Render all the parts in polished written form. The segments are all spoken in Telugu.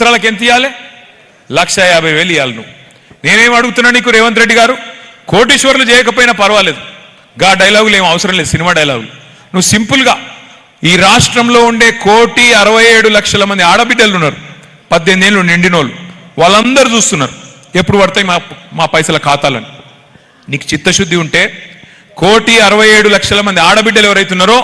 సంవత్సరాలకు ఎంత ఇవ్వాలి? 1,50,000 ఇవ్వాలి. నువ్వు నేనేం అడుగుతున్నా నీకు రేవంత్ రెడ్డి గారు, కోటీశ్వర్లు చేయకపోయినా పర్వాలేదు, గా డైలాగులు ఏం అవసరం లేదు, సినిమా డైలాగులు. నువ్వు సింపుల్గా ఈ రాష్ట్రంలో ఉండే 1,67,00,000 మంది ఆడబిడ్డలు ఉన్నారు, 18 ఏళ్ళు నిండినోళ్ళు, వాళ్ళందరూ చూస్తున్నారు ఎప్పుడు పడతాయి మా పైసల ఖాతాలని. నీకు చిత్తశుద్ధి ఉంటే 1,67,00,000 మంది ఆడబిడ్డలు ఎవరైతున్నారో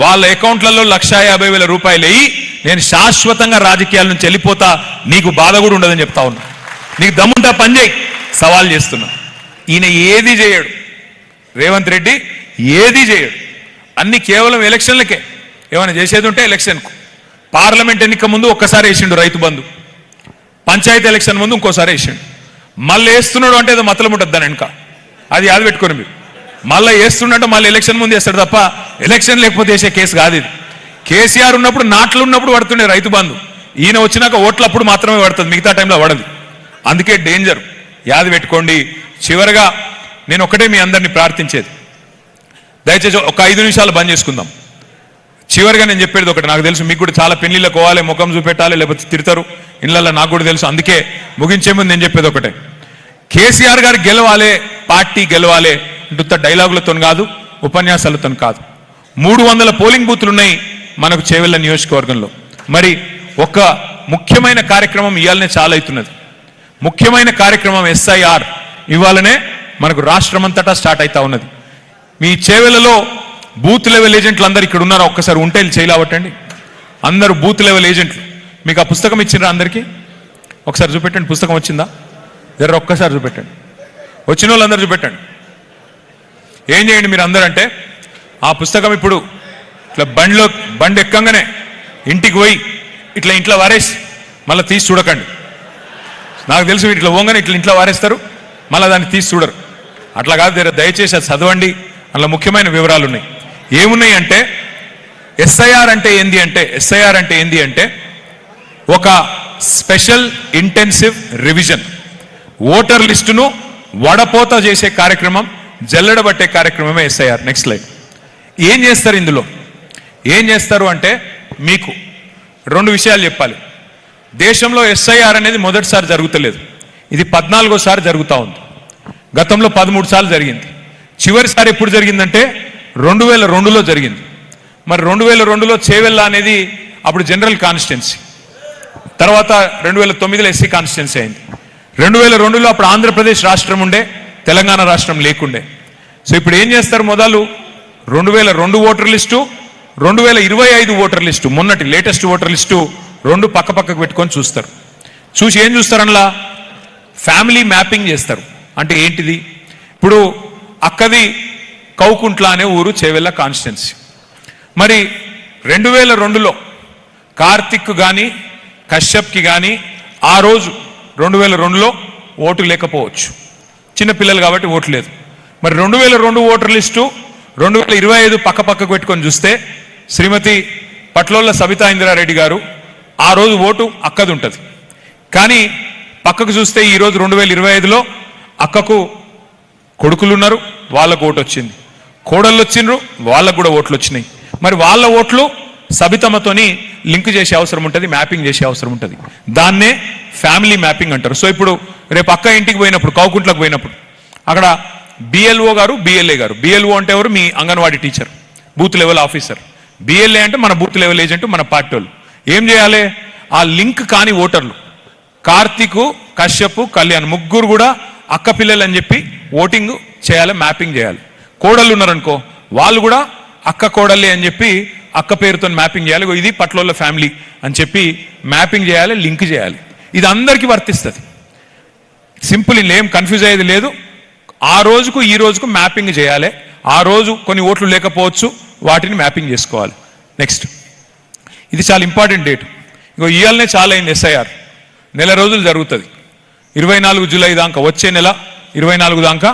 వాళ్ళ అకౌంట్లలో 1,50,000 రూపాయలు వేయి, నేను శాశ్వతంగా రాజకీయాల నుంచి వెళ్ళిపోతా, నీకు బాధ కూడా ఉండదని చెప్తా ఉన్నా. నీకు దమ్ముంటా పని చేయి, సవాల్ చేస్తున్నా. ఈయన ఏది చేయడు, రేవంత్ రెడ్డి ఏది చేయడు, అన్ని కేవలం ఎలక్షన్లకే. ఏమైనా చేసేది ఉంటే ఎలక్షన్కు, పార్లమెంట్ ఎన్నిక ముందు ఒక్కసారి వేసిండు రైతు బంధు, పంచాయతీ ఎలక్షన్ ముందు ఇంకోసారి వేసిండు, మళ్ళీ వేస్తున్నాడు అంటే ఏదో మతలం ఉంటుంది దాని వెనుక, అది యాద పెట్టుకోండి మీరు. మళ్ళీ వేస్తుండంటే మళ్ళీ ఎలక్షన్ ముందు వేస్తాడు తప్ప ఎలక్షన్ లేకపోతే వేసే కేసు కాదు ఇది. కేసీఆర్ ఉన్నప్పుడు నాట్లు ఉన్నప్పుడు పడుతుండే రైతు బంధు, ఈయన వచ్చినాక ఓట్లప్పుడు మాత్రమే పడుతుంది, మిగతా టైంలో పడదు. అందుకే డేంజర్, యాద పెట్టుకోండి. చివరిగా నేను ఒకటే మీ అందరినీ ప్రార్థించేది, దయచేసి ఒక 5 నిమిషాలు బంద్ చేసుకుందాం. చివరిగా నేను చెప్పేది ఒకటి, నాకు తెలుసు మీకు కూడా చాలా పెళ్లిళ్ళకు పోవాలి, ముఖం చూపెట్టాలి, లేకపోతే తిడతారు ఇళ్ళల్లో, నాకు కూడా తెలుసు. అందుకే ముగించే ముందు నేను చెప్పేది ఒకటే, కేసీఆర్ గారు గెలవాలి, పార్టీ గెలవాలి అంటున్న డైలాగులతో కాదు, ఉపన్యాసాలతో కాదు. 300 పోలింగ్ బూతులు ఉన్నాయి మనకు చేవెళ్ళ నియోజకవర్గంలో. మరి ఒక ముఖ్యమైన కార్యక్రమం ఇవాళనే చాలా అవుతున్నది. ముఖ్యమైన కార్యక్రమం SIR ఇవాళనే మనకు రాష్ట్రమంతటా స్టార్ట్ అవుతా ఉన్నది. మీ చేవెళ్ళలో బూత్ లెవెల్ ఏజెంట్లు అందరు ఇక్కడ ఉన్నారు, ఒక్కసారి ఉంటే చేయలేవటండి. అందరూ బూత్ లెవెల్ ఏజెంట్లు. మీకు ఆ పుస్తకం ఇచ్చిండ్రా అందరికీ? ఒకసారి చూపెట్టండి, పుస్తకం వచ్చిందా? జర ఒక్కసారి చూపెట్టండి, వచ్చిన వాళ్ళందరూ చూపెట్టండి. ఏం చేయండి మీరు అందరూ అంటే, ఆ పుస్తకం ఇప్పుడు ఇట్లా బండి ఎక్కంగానే ఇంటికి పోయి ఇట్లా ఇంట్లో వారేసి మళ్ళీ తీసి చూడకండి. నాకు తెలుసు ఇట్లా పోగానే ఇట్లా ఇంట్లో వారేస్తారు, మళ్ళీ దాన్ని తీసి చూడరు. అట్లా కాదు, దయచేసి అది చదవండి, అందులో ముఖ్యమైన వివరాలు ఉన్నాయి. ఏమున్నాయి అంటే, SIR అంటే ఏంది అంటే ఒక స్పెషల్ ఇంటెన్సివ్ రివిజన్, ఓటర్ లిస్టును వడపోత చేసే కార్యక్రమం, జల్లెడబట్టే కార్యక్రమమే SIR. Next slide. ఏం చేస్తారు ఇందులో? ఏం చేస్తారు అంటే, మీకు 2 విషయాలు చెప్పాలి. దేశంలో SIR అనేది మొదటిసారి జరుగుతలేదు, ఇది 14వ జరుగుతూ ఉంది. గతంలో 13 సార్లు జరిగింది. చివరిసారి ఎప్పుడు జరిగిందంటే 2002లో జరిగింది. మరి 2002లో చేవెళ్ళ అనేది అప్పుడు జనరల్ కాన్స్టిట్యున్సీ, తర్వాత 2009లో SC కాన్స్టిట్యున్సీ అయింది. 2002లో అప్పుడు ఆంధ్రప్రదేశ్ రాష్ట్రం ఉండే, తెలంగాణ రాష్ట్రం లేకుండే. సో ఇప్పుడు ఏం చేస్తారు, మొదలు 2002 ఓటర్ లిస్టు, 2025 ఓటర్ లిస్టు, మొన్నటి లేటెస్ట్ ఓటర్ లిస్టు 2 పక్కకు పెట్టుకొని చూస్తారు. చూసి ఏం చూస్తారు, అందులో ఫ్యామిలీ మ్యాపింగ్ చేస్తారు. అంటే ఏంటిది? ఇప్పుడు అక్కది కౌకుంట్ల అనే ఊరు, చేవెళ్ళ కాన్స్టిట్యున్సీ. మరి 2002లో కార్తిక్ కానీ కశ్యప్కి కానీ ఆ రోజు 2002లో ఓటు లేకపోవచ్చు, చిన్నపిల్లలు కాబట్టి ఓటు లేదు. మరి 2002 ఓటర్ లిస్టు 2025 పక్కకు పెట్టుకొని చూస్తే శ్రీమతి పట్లోళ్ళ సబితా ఇంద్రారెడ్డి గారు ఆ రోజు ఓటు అక్కది ఉంటుంది. కానీ పక్కకు చూస్తే ఈరోజు 2025లో అక్కకు కొడుకులు ఉన్నారు, వాళ్ళకు ఓటు వచ్చింది, కోడళ్ళు వచ్చిండ్రు, వాళ్ళకు కూడా ఓట్లు వచ్చినాయి. మరి వాళ్ళ ఓట్లు సబితమ్మతోని లింక్ చేసే అవసరం ఉంటుంది, మ్యాపింగ్ చేసే అవసరం ఉంటుంది. దాన్నే ఫ్యామిలీ మ్యాపింగ్ అంటారు. సో ఇప్పుడు రేపు అక్క ఇంటికి పోయినప్పుడు, కౌకుంట్లకు పోయినప్పుడు, అక్కడ BLO గారు, BLA గారు. BLO అంటే ఎవరు? మీ anganwadi teacher, booth level officer. BLA అంటే మన బూత్ లెవెల్ ఏజెంట్, మన పార్టీ వాళ్ళు. ఏం చేయాలి? ఆ లింక్ కాని ఓటర్లు కార్తీక్, కశ్యప్, కళ్యాణ్ ముగ్గురు కూడా అక్క పిల్లలు అని చెప్పి ఓటింగ్ చేయాలి, మ్యాపింగ్ చేయాలి. కోడళ్ళు ఉన్నారనుకో, వాళ్ళు కూడా అక్క కోడళ్ళే అని చెప్పి అక్క పేరుతో మ్యాపింగ్ చేయాలి. ఇది పట్లోళ్ళ ఫ్యామిలీ అని చెప్పి మ్యాపింగ్ చేయాలి, లింక్ చేయాలి. ఇది అందరికీ వర్తిస్తుంది. సింపుల్, ఏం కన్ఫ్యూజ్ అయ్యేది లేదు. ఆ రోజుకు ఈ రోజుకు మ్యాపింగ్ చేయాలి. ఆ రోజు కొన్ని ఓట్లు లేకపోవచ్చు, వాటిని మ్యాపింగ్ చేసుకోవాలి. నెక్స్ట్, ఇది చాలా ఇంపార్టెంట్ డేట్. ఇంకో ఇవాళనే చాలా అయింది. SIR నెల రోజులు జరుగుతుంది, 24 జూలై దాకా, వచ్చే నెల 24 దాకా